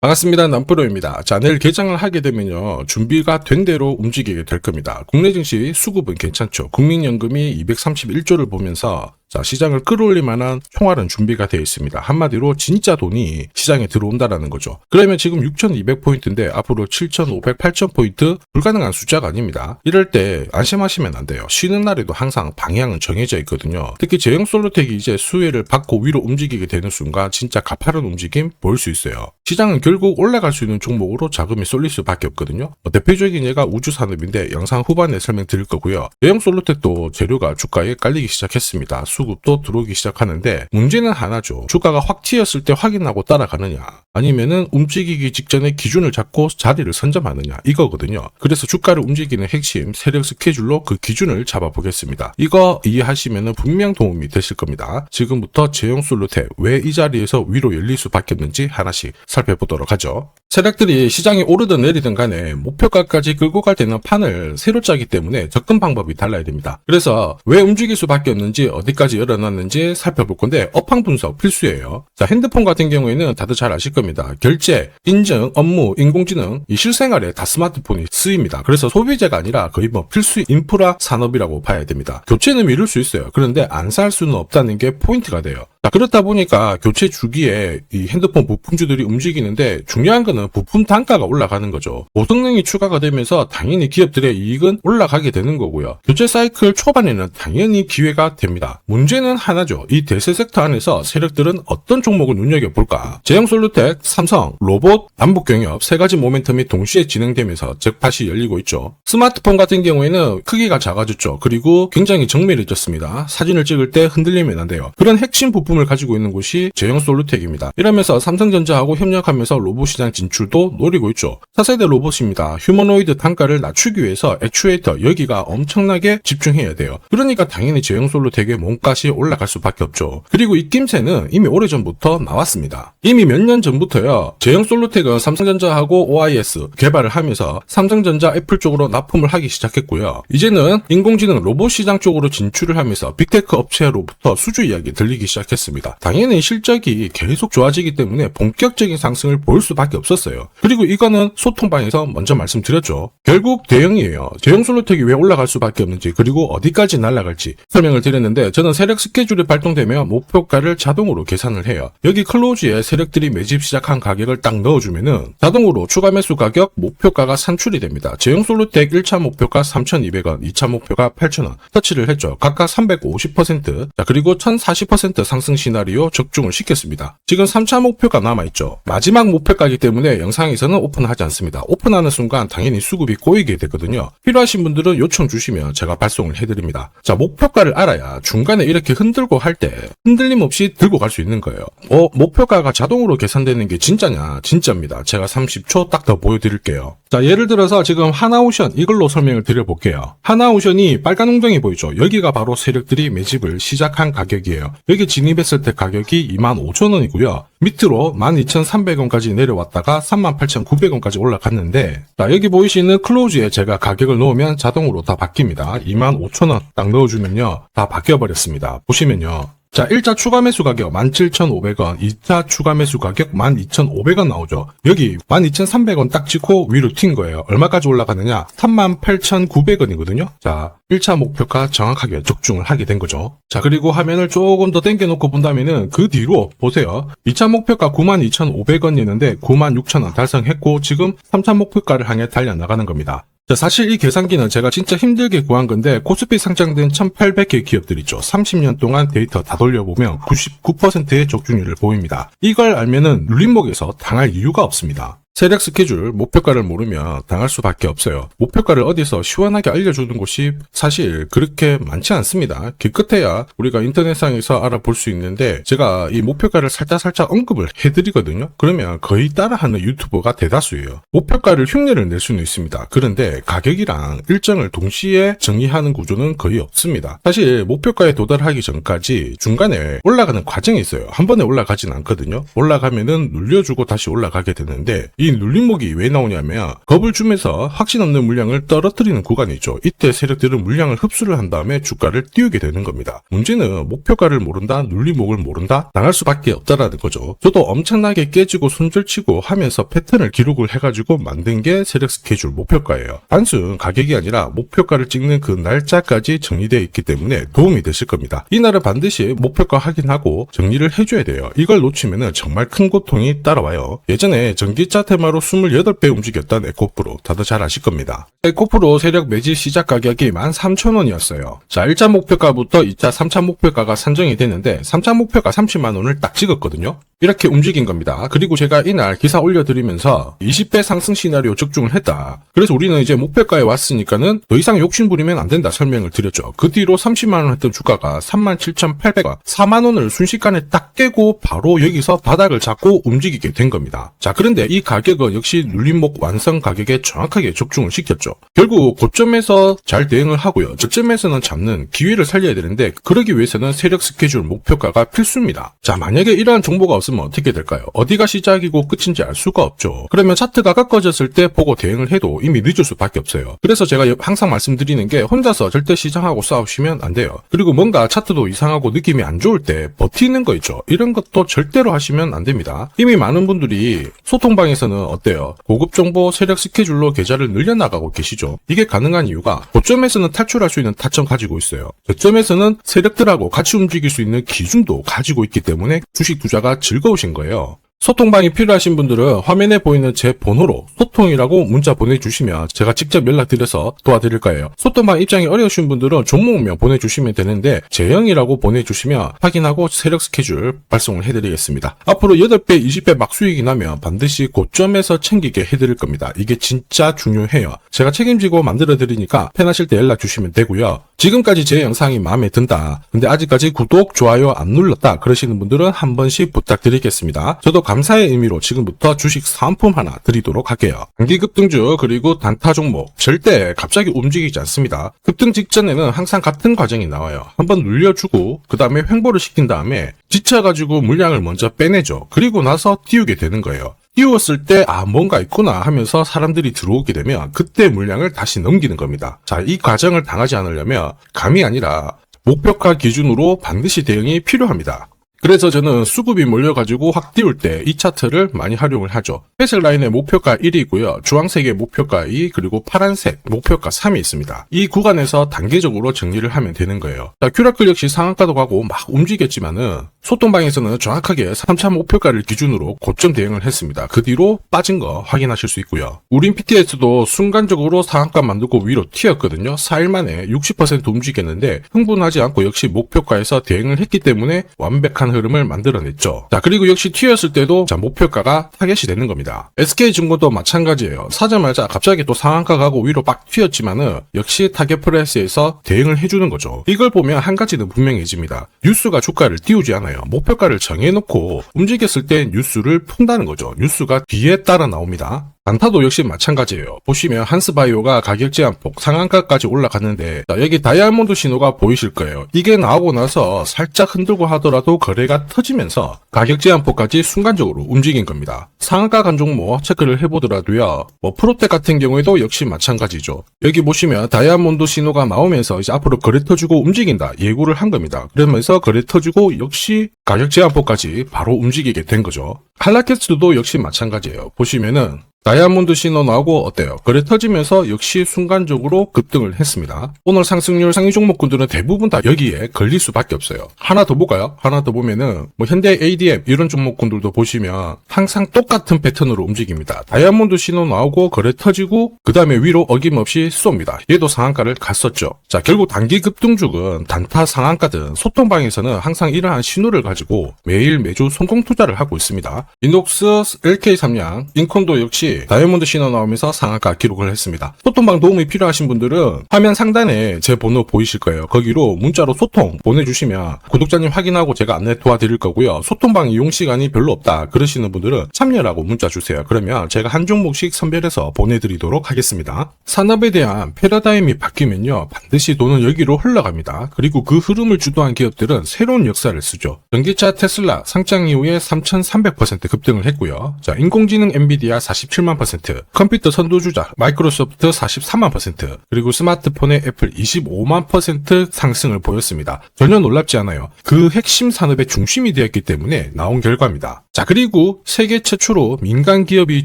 반갑습니다. 남프로입니다. 자, 내일 개장을 하게 되면요, 준비가 된 대로 움직이게 될 겁니다. 국내 증시 수급은 괜찮죠. 국민연금이 231조를 보면서 자, 시장을 끌어올릴 만한 총알은 준비가 되어 있습니다. 한마디로 진짜 돈이 시장에 들어온다라는 거죠. 그러면 지금 6,200포인트인데 앞으로 7,500, 8,000포인트 불가능한 숫자가 아닙니다. 이럴 때 안심하시면 안 돼요. 쉬는 날에도 항상 방향은 정해져 있거든요. 특히 제형 솔로텍이 이제 수혜를 받고 위로 움직이게 되는 순간 진짜 가파른 움직임 보일 수 있어요. 시장은 결국 올라갈 수 있는 종목으로 자금이 쏠릴 수밖에 없거든요. 대표적인 예가 우주산업인데 영상 후반에 설명드릴 거고요. 제형 솔로텍도 재료가 주가에 깔리기 시작했습니다. 수급도 들어오기 시작하는데 문제는 하나죠. 주가가 확 튀었을 때 확인하고 따라가느냐, 아니면은 움직이기 직전에 기준을 잡고 자리를 선점하느냐, 이거거든요. 그래서 주가를 움직이는 핵심 세력 스케줄로 그 기준을 잡아보겠습니다. 이거 이해하시면은 분명 도움이 되실 겁니다. 지금부터 제형 솔로텍 왜 이 자리에서 위로 열릴 수밖에 없는지 하나씩 살펴보도록 하죠. 세력들이 시장이 오르든 내리든 간에 목표가까지 끌고 갈 때는 판을 새로 짜기 때문에 접근 방법이 달라야 됩니다. 그래서 왜 움직일 수밖에 없는지, 어디까지 열어놨는지 살펴볼 건데 업황 분석 필수예요. 자, 핸드폰 같은 경우에는 다들 잘 아실 겁니다. 결제, 인증, 업무, 인공지능, 이 실생활에 다 스마트폰이 쓰입니다. 그래서 소비재가 아니라 거의 뭐 필수 인프라 산업이라고 봐야 됩니다. 교체는 미룰 수 있어요. 그런데 안 살 수는 없다는 게 포인트가 돼요. 자, 그렇다 보니까 교체 주기에 이 핸드폰 부품주들이 움직이는데 중요한 거는 부품 단가가 올라가는 거죠. 고성능이 추가가 되면서 당연히 기업들의 이익은 올라가게 되는 거고요. 교체 사이클 초반에는 당연히 기회가 됩니다. 문제는 하나죠. 이 대세 섹터 안에서 세력들은 어떤 종목을 눈여겨볼까? 제형 솔루텍, 삼성, 로봇, 남북경협 세 가지 모멘텀이 동시에 진행되면서 잭팟이 열리고 있죠. 스마트폰 같은 경우에는 크기가 작아졌죠. 그리고 굉장히 정밀해졌습니다. 사진을 찍을 때 흔들리면 안 돼요. 그런 핵심 부품을 가지고 있는 곳이 제형 솔루텍입니다. 이러면서 삼성전자하고 협력하면서 로봇 시장 진출도 노리고 있죠. 차세대 로봇입니다. 휴머노이드 단가를 낮추기 위해서 액추에이터, 여기가 엄청나게 집중해야 돼요. 그러니까 당연히 제형 솔루텍의 몸값이 올라갈 수밖에 없죠. 그리고 이 낌새는 이미 오래전부터 나왔습니다. 이미 몇 년 전부터요, 제형 솔루텍은 삼성전자하고 OIS 개발을 하면서 삼성전자, 애플 쪽으로 납품을 하기 시작했고요. 이제는 인공지능 로봇 시장 쪽으로 진출을 하면서 빅테크 업체로부터 수주 이야기 들리기 시작했습니다. 당연히 실적이 계속 좋아지기 때문에 본격적인 상승을 보일 수밖에 없었어요. 그리고 이거는 소통방에서 먼저 말씀드렸죠. 결국 대형이에요. 제형 솔루텍이 왜 올라갈 수밖에 없는지, 그리고 어디까지 날아갈지 설명을 드렸는데, 저는 세력 스케줄이 발동되면 목표가를 자동으로 계산을 해요. 여기 클로즈에 세력들이 매집 시작한 가격을 딱 넣어주면은 자동으로 추가 매수 가격, 목표가가 산출이 됩니다. 제형 솔루텍 1차 목표가 3,200원, 2차 목표가 8,000원 터치를 했죠. 각각 350%, 자, 그리고 1,040% 상승 시나리오 적중을 시켰습니다. 지금 3차 목표가 남아있죠. 마지막 목표가이기 때문에 영상에서는 오픈하지 않습니다. 오픈하는 순간 당연히 수급이 꼬이게 되거든요. 필요하신 분들은 요청 주시면 제가 발송을 해드립니다. 자, 목표가를 알아야 중간에 이렇게 흔들고 할 때 흔들림 없이 들고 갈 수 있는 거예요. 목표가가 자동으로 계산되는 게 진짜냐? 진짜입니다. 제가 30초 딱 더 보여드릴게요. 자, 예를 들어서 지금 하나오션 이걸로 설명을 드려볼게요. 하나오션이 빨간 웅덩이 보이죠? 여기가 바로 세력들이 매집을 시작한 가격이에요. 여기 진입했을 때 가격이 25,000원이고요. 밑으로 12,300원까지 내려왔다가 38,900원까지 올라갔는데, 자, 여기 보이시는 클로즈에 제가 가격을 넣으면 자동으로 다 바뀝니다. 25,000원 딱 넣어주면요, 다 바뀌어버렸습니다. 보시면요. 자, 1차 추가 매수 가격 17,500원, 2차 추가 매수 가격 12,500원 나오죠. 여기 12,300원 딱 찍고 위로 튄 거예요. 얼마까지 올라가느냐? 38,900원이거든요. 자, 1차 목표가 정확하게 적중을 하게 된 거죠. 자, 그리고 화면을 조금 더 당겨놓고 본다면은 그 뒤로 보세요. 2차 목표가 92,500원이었는데 96,000원 달성했고 지금 3차 목표가를 향해 달려나가는 겁니다. 자, 사실 이 계산기는 제가 진짜 힘들게 구한 건데 코스피 상장된 1,800개 기업들 있죠. 30년 동안 데이터 다 돌려보면 99%의 적중률을 보입니다. 이걸 알면은 눌림목에서 당할 이유가 없습니다. 세력 스케줄, 목표가를 모르면 당할 수밖에 없어요. 목표가를 어디서 시원하게 알려주는 곳이 사실 그렇게 많지 않습니다. 기껏해야 우리가 인터넷상에서 알아볼 수 있는데, 제가 이 목표가를 살짝 언급을 해드리거든요. 그러면 거의 따라하는 유튜버가 대다수예요. 목표가를 흉내를 낼 수는 있습니다. 그런데 가격이랑 일정을 동시에 정의하는 구조는 거의 없습니다. 사실 목표가에 도달하기 전까지 중간에 올라가는 과정이 있어요. 한 번에 올라가진 않거든요. 올라가면은 눌려주고 다시 올라가게 되는데, 이 눌림목이 왜 나오냐면 겁을 주면서 확신 없는 물량을 떨어뜨리는 구간이 있죠. 이때 세력들은 물량을 흡수를 한 다음에 주가를 띄우게 되는 겁니다. 문제는 목표가를 모른다, 눌림목을 모른다, 당할 수밖에 없다라는 거죠. 저도 엄청나게 깨지고 손절치고 하면서 패턴을 기록을 해가지고 만든 게 세력 스케줄 목표가예요. 단순 가격이 아니라 목표가를 찍는 그 날짜까지 정리되어 있기 때문에 도움이 되실 겁니다. 이날은 반드시 목표가 확인하고 정리를 해줘야 돼요. 이걸 놓치면 정말 큰 고통이 따라와요. 예전에 전기차 테마로 28배 움직였던 에코프로 다들 잘 아실 겁니다. 에코프로 세력 매집 시작 가격이 13,000원이었어요. 자, 1차 목표가부터 2차, 3차 목표가가 산정이 됐는데 3차 목표가 30만원을 딱 찍었거든요. 이렇게 움직인 겁니다. 그리고 제가 이날 기사 올려드리면서 20배 상승 시나리오 적중을 했다. 그래서 우리는 이제 목표가에 왔으니까는 더 이상 욕심부리면 안 된다 설명을 드렸죠. 그 뒤로 30만원 했던 주가가 37,800원, 4만원을 순식간에 딱 깨고 바로 여기서 바닥을 잡고 움직이게 된 겁니다. 자, 그런데 이 가격은 역시 눌림목 완성 가격에 정확하게 적중을 시켰죠. 결국 고점에서 잘 대응을 하고요. 저점에서는 잡는 기회를 살려야 되는데 그러기 위해서는 세력 스케줄 목표가가 필수입니다. 자, 만약에 이러한 정보가 없으면 어떻게 될까요? 어디가 시작이고 끝인지 알 수가 없죠. 그러면 차트가 꺾어졌을 때 보고 대응을 해도 이미 늦을 수밖에 없어요. 그래서 제가 항상 말씀드리는 게 혼자서 절대 시장하고 싸우시면 안 돼요. 그리고 뭔가 차트도 이상하고 느낌이 안 좋을 때 버티는 거 있죠. 이런 것도 절대로 하시면 안 됩니다. 이미 많은 분들이 소통방에서는 어때요? 고급 정보 세력 스케줄로 계좌를 늘려나가고 계시죠. 이게 가능한 이유가 고점에서는 탈출할 수 있는 타점 가지고 있어요. 저점에서는 세력들하고 같이 움직일 수 있는 기준도 가지고 있기 때문에 주식 투자가 즐거우신 거예요. 소통방이 필요하신 분들은 화면에 보이는 제 번호로 소통이라고 문자 보내주시면 제가 직접 연락드려서 도와드릴 거예요. 소통방 입장이 어려우신 분들은 종목명 보내주시면 되는데 제형이라고 보내주시면 확인하고 세력 스케줄 발송을 해드리겠습니다. 앞으로 8배, 20배 막 수익이 나면 반드시 고점에서 챙기게 해드릴 겁니다. 이게 진짜 중요해요. 제가 책임지고 만들어드리니까 편하실 때 연락 주시면 되고요. 지금까지 제 영상이 마음에 든다. 근데 아직까지 구독, 좋아요 안 눌렀다. 그러시는 분들은 한 번씩 부탁드리겠습니다. 저도 감사의 의미로 지금부터 주식 사은품 하나 드리도록 할게요. 단기 급등주 그리고 단타 종목 절대 갑자기 움직이지 않습니다. 급등 직전에는 항상 같은 과정이 나와요. 한번 눌려주고 그 다음에 횡보를 시킨 다음에 지쳐가지고 물량을 먼저 빼내죠. 그리고 나서 띄우게 되는 거예요. 띄웠을 때 뭔가 있구나 하면서 사람들이 들어오게 되면 그때 물량을 다시 넘기는 겁니다. 자, 이 과정을 당하지 않으려면 감이 아니라 목표가 기준으로 반드시 대응이 필요합니다. 그래서 저는 수급이 몰려가지고 확 띄울 때 이 차트를 많이 활용을 하죠. 회색 라인의 목표가 1이고요. 주황색의 목표가 2, 그리고 파란색 목표가 3이 있습니다. 이 구간에서 단계적으로 정리를 하면 되는 거예요. 자, 큐라클 역시 상한가도 가고 막 움직였지만은 소통방에서는 정확하게 3차 목표가를 기준으로 고점 대응을 했습니다. 그 뒤로 빠진 거 확인하실 수 있고요. 우린 PTS도 순간적으로 상한가 만들고 위로 튀었거든요. 4일 만에 60% 움직였는데 흥분하지 않고 역시 목표가에서 대응을 했기 때문에 완벽한 흐름을 만들어냈죠. 자, 그리고 역시 튀었을 때도 자, 목표가가 타겟이 되는 겁니다. SK증권도 마찬가지예요. 사자마자 갑자기 또 상한가 가고 위로 빡 튀었지만은 역시 타겟 프라이스에서 대응을 해주는 거죠. 이걸 보면 한 가지는 분명해집니다. 뉴스가 주가를 띄우지 않아요. 목표가를 정해놓고 움직였을 때 뉴스를 푼다는 거죠. 뉴스가 뒤에 따라 나옵니다. 단타도 역시 마찬가지예요. 보시면 한스바이오가 가격 제한폭 상한가까지 올라갔는데 자, 여기 다이아몬드 신호가 보이실 거예요. 이게 나오고 나서 살짝 흔들고 하더라도 거래가 터지면서 가격 제한폭까지 순간적으로 움직인 겁니다. 상한가 간 종목 체크를 해보더라도요. 프로텍 같은 경우에도 역시 마찬가지죠. 여기 보시면 다이아몬드 신호가 나오면서 이제 앞으로 거래 터지고 움직인다 예고를 한 겁니다. 그러면서 거래 터지고 역시 가격 제한폭까지 바로 움직이게 된 거죠. 한라캐스트도 역시 마찬가지예요. 보시면은 다이아몬드 신호 나오고 어때요? 거래 터지면서 역시 순간적으로 급등을 했습니다. 오늘 상승률 상위 종목군들은 대부분 다 여기에 걸릴 수밖에 없어요. 하나 더 볼까요? 하나 더 보면은 현대 ADM 이런 종목군들도 보시면 항상 똑같은 패턴으로 움직입니다. 다이아몬드 신호 나오고 거래 터지고 그 다음에 위로 어김없이 쏩니다. 얘도 상한가를 갔었죠. 자, 결국 단기 급등주은 단타 상한가든 소통방에서는 항상 이러한 신호를 가지고 매일 매주 성공 투자를 하고 있습니다. 인독스, LK3양, 인콘도 역시 다이아몬드 신호 나오면서 상한가 기록을 했습니다. 소통방 도움이 필요하신 분들은 화면 상단에 제 번호 보이실 거예요. 거기로 문자로 소통 보내주시면 구독자님 확인하고 제가 안내 도와드릴 거고요. 소통방 이용 시간이 별로 없다 그러시는 분들은 참여라고 문자 주세요. 그러면 제가 한 종목씩 선별해서 보내드리도록 하겠습니다. 산업에 대한 패러다임이 바뀌면요 반드시 돈은 여기로 흘러갑니다. 그리고 그 흐름을 주도한 기업들은 새로운 역사를 쓰죠. 전기차 테슬라 상장 이후에 3300% 40% 급등을 했고요. 자, 인공지능 엔비디아 47만 %, 컴퓨터 선두주자 마이크로소프트 43만 %, 그리고 스마트폰의 애플 25만 % 상승을 보였습니다. 전혀 놀랍지 않아요. 그 핵심 산업의 중심이 되었기 때문에 나온 결과입니다. 자, 그리고 세계 최초로 민간 기업이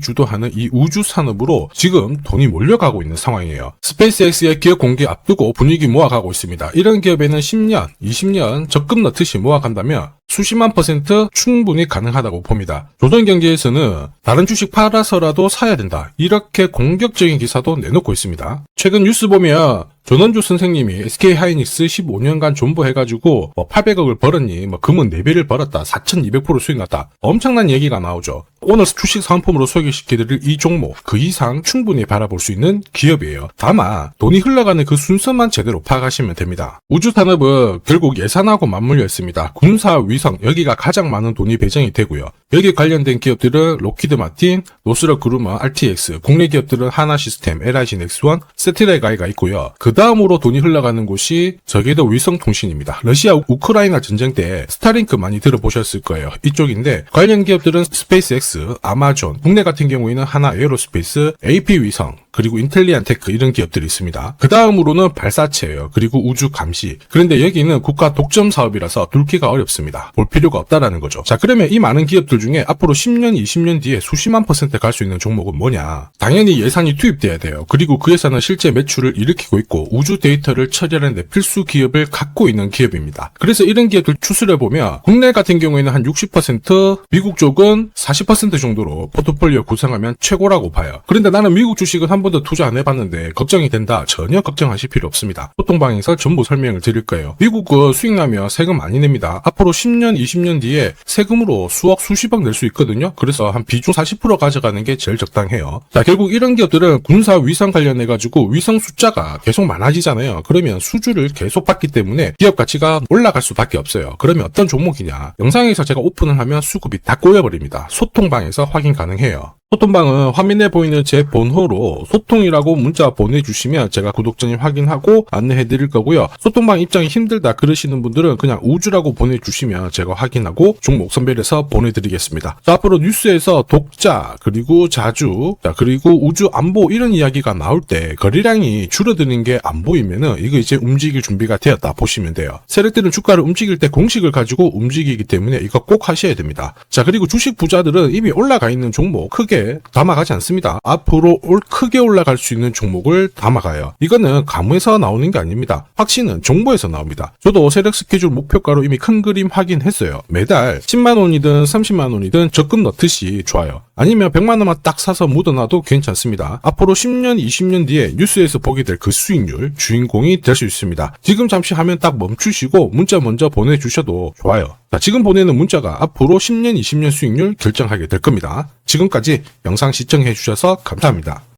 주도하는 이 우주 산업으로 지금 돈이 몰려가고 있는 상황이에요. 스페이스X의 기업 공개 앞두고 분위기 모아가고 있습니다. 이런 기업에는 10년, 20년 적금 넣듯이 모아간다면 수십만 % 충분히 가능하다고 봅니다. 조선경제에서는 다른 주식 팔아서라도 사야 된다, 이렇게 공격적인 기사도 내놓고 있습니다. 최근 뉴스 보면 전원주 선생님이 SK하이닉스 15년간 존버해가지고 800억을 벌었니, 금은 4배를 벌었다, 4200% 수익 났다, 엄청난 얘기가 나오죠. 오늘 주식 상품으로 소개시켜드릴 이 종목, 그 이상 충분히 바라볼 수 있는 기업이에요. 다만 돈이 흘러가는 그 순서만 제대로 파악하시면 됩니다. 우주산업은 결국 예산하고 맞물려 있습니다. 군사, 위성, 여기가 가장 많은 돈이 배정이 되고요. 여기에 관련된 기업들은 로키드 마틴, 노스럽 그루머, RTX, 국내 기업들은 하나시스템, LIG 넥스원, 세트라이가이가 있고요. 그 다음으로 돈이 흘러가는 곳이 저궤도 위성통신입니다. 러시아 우크라이나 전쟁 때 스타링크 많이 들어보셨을 거예요. 이쪽인데 관련 기업들은 스페이스X, 아마존, 국내 같은 경우에는 하나 에어로스페이스, AP 위성, 그리고 인텔리안테크, 이런 기업들이 있습니다. 그 다음으로는 발사체예요. 그리고 우주 감시. 그런데 여기는 국가 독점 사업이라서 뚫기가 어렵습니다. 볼 필요가 없다라는 거죠. 자, 그러면 이 많은 기업들 중에 앞으로 10년, 20년 뒤에 수십만 % 갈 수 있는 종목은 뭐냐? 당연히 예산이 투입돼야 돼요. 그리고 그 예산은 실제 매출을 일으키고 있고 우주 데이터를 처리하는 데 필수 기업을 갖고 있는 기업입니다. 그래서 이런 기업들 추스려보면 국내 같은 경우에는 한 60%, 미국 쪽은 40% 정도로 포트폴리오 구성하면 최고라고 봐요. 그런데 나는 미국 주식은 한 번도 투자 안 해봤는데 걱정이 된다. 전혀 걱정하실 필요 없습니다. 소통방에서 전부 설명을 드릴 거예요. 미국은 수익 나면 세금 많이 냅니다. 앞으로 10년, 20년 뒤에 세금으로 수억, 수십억 낼 수 있거든요. 그래서 한 비중 40% 가져가는 게 제일 적당해요. 자, 결국 이런 기업들은 군사 위성 관련해가지고 위성 숫자가 계속 많아지잖아요. 그러면 수주를 계속 받기 때문에 기업 가치가 올라갈 수밖에 없어요. 그러면 어떤 종목이냐? 영상에서 제가 오픈을 하면 수급이 다 꼬여버립니다. 소통방에서 확인 가능해요. 소통방은 화면에 보이는 제 번호로 소통이라고 문자 보내주시면 제가 구독자님 확인하고 안내해드릴 거고요. 소통방 입장이 힘들다 그러시는 분들은 그냥 우주라고 보내주시면 제가 확인하고 종목 선별해서 보내드리겠습니다. 자, 앞으로 뉴스에서 독자, 그리고 자주, 그리고 우주 안보, 이런 이야기가 나올 때 거래량이 줄어드는 게 안 보이면은 이거 이제 움직일 준비가 되었다 보시면 돼요. 세력들은 주가를 움직일 때 공식을 가지고 움직이기 때문에 이거 꼭 하셔야 됩니다. 자, 그리고 주식 부자들은 이미 올라가 있는 종목 크게 담아가지 않습니다. 앞으로 크게 올라갈 수 있는 종목을 담아가요. 이거는 가무에서 나오는 게 아닙니다. 확신은 정보에서 나옵니다. 저도 세력 스케줄 목표가로 이미 큰 그림 확인했어요. 매달 10만 원이든 30만 원이든 적금 넣듯이 좋아요. 아니면 100만 원만 딱 사서 묻어놔도 괜찮습니다. 앞으로 10년, 20년 뒤에 뉴스에서 보게 될 그 수익률 주인공이 될 수 있습니다. 지금 잠시 화면 딱 멈추시고 문자 먼저 보내주셔도 좋아요. 자, 지금 보내는 문자가 앞으로 10년, 20년 수익률 결정하게 될 겁니다. 지금까지 영상 시청해 주셔서 감사합니다.